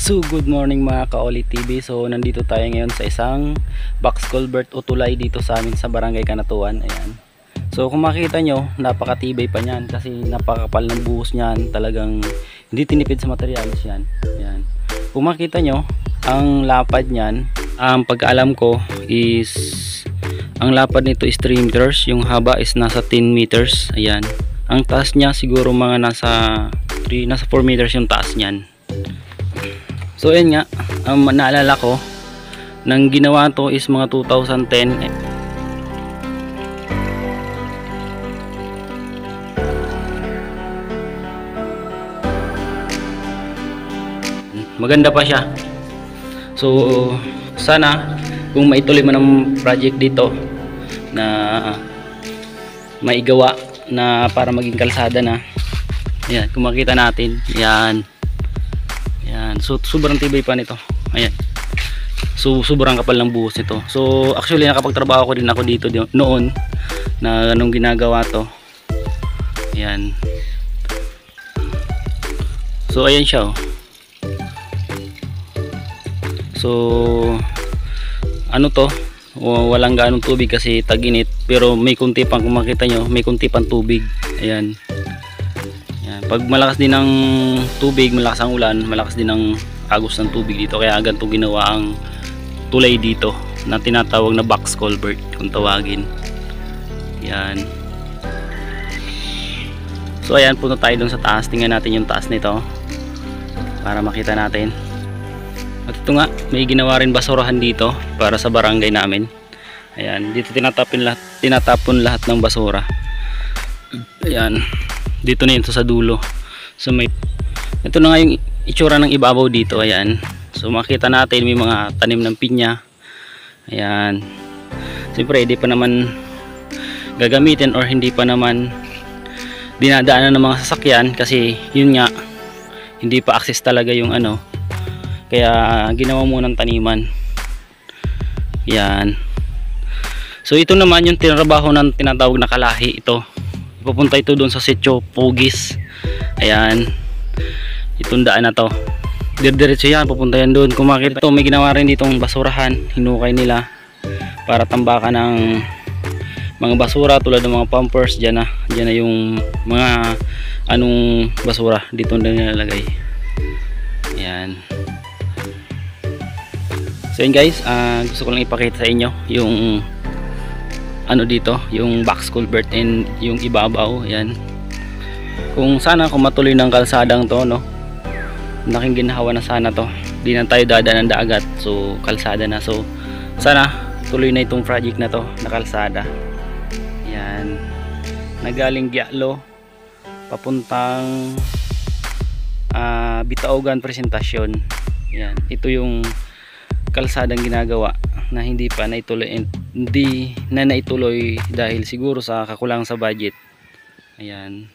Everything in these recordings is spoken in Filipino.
So good morning mga Kaoli TV. So nandito tayo ngayon sa isang box culvert o tulay dito sa amin sa Barangay Kanatuan. Ayan. So kung makita nyo, napakatibay pa niyan kasi napakapal ng buhos niyan. Talagang hindi tinipid sa materials yan. Ayan. Kung makita nyo, ang lapad niyan, ang pagkaalam ko is ang lapad nito is 3 meters. Yung haba is nasa 10 meters. Ayan. Ang taas niya siguro mga nasa 4 meters yung taas niyan. So ayan nga, naalala ko nang ginawa to is mga 2010. Maganda pa siya. So sana kung maituloy man ang project dito na maigawa na para maging kalsada na. Ayan, kung makita natin, yan. Yan, so sobrang tibay pa nito. Ayan. So sobrang kapal ng buhos nito. So actually nakapagtrabaho ko din ako dito noon na anong ginagawa to. Ayan. So ayan siya, oh. So ano to? Walang gaanong tubig kasi tag-init, pero may kunti pang, kung makita nyo, may kunti pang tubig. Ayan. Pag malakas din ng tubig, malakas ang ulan, malakas din ang agos ng tubig dito, kaya ganito ginawa ang tulay dito na tinatawag na box culvert kung tawagin. Yan. So ayan, punta tayo dun sa taas. Tingnan natin yung taas nito para makita natin. At ito nga, may ginawa rin basurahan dito para sa barangay namin. Ayan, dito tinatapon lahat ng basura. Ayan. Dito na ito sa dulo. So ito na nga yung itsura ng ibabaw dito. Ayan. So makita natin may mga tanim ng pinya. Ayan. Siyempre hindi pa naman gagamitin or hindi pa naman dinadaanan ng mga sasakyan kasi yun nga, hindi pa access talaga yung ano. Kaya ginawa muna ng taniman. Ayan. So ito naman yung tinrabaho ng tinatawag na kalahi ito. Pupunta ito doon sa Sitio Pugis. Ayan. Itong daan na to. Diretso yan, pupunta yan doon. Kung makita ito, may ginawa rin ditong basurahan. Hinukay nila para tambakan ng mga basura tulad ng mga pumpers. Diyan na yung mga anong basura. Dito na nilalagay. Ayan. So yun guys, gusto ko lang ipakita sa inyo yung ano dito, yung box culvert and yung ibabaw. Yan, kung matuloy ng kalsadang to, no, laking ginhawa na sana to, di na tayo dadaan ng dagat, so kalsada na. So sana tuloy na itong project na to na kalsada. Yan, nagaling Gialo papuntang Bitaogan Presentasyon. Yan, ito yung kalsadang ginagawa na hindi pa naituloy, hindi na naituloy dahil siguro sa kakulangan sa budget. Ayan,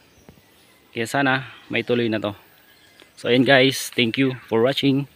kaya sana maituloy na to. So ayan guys, thank you for watching.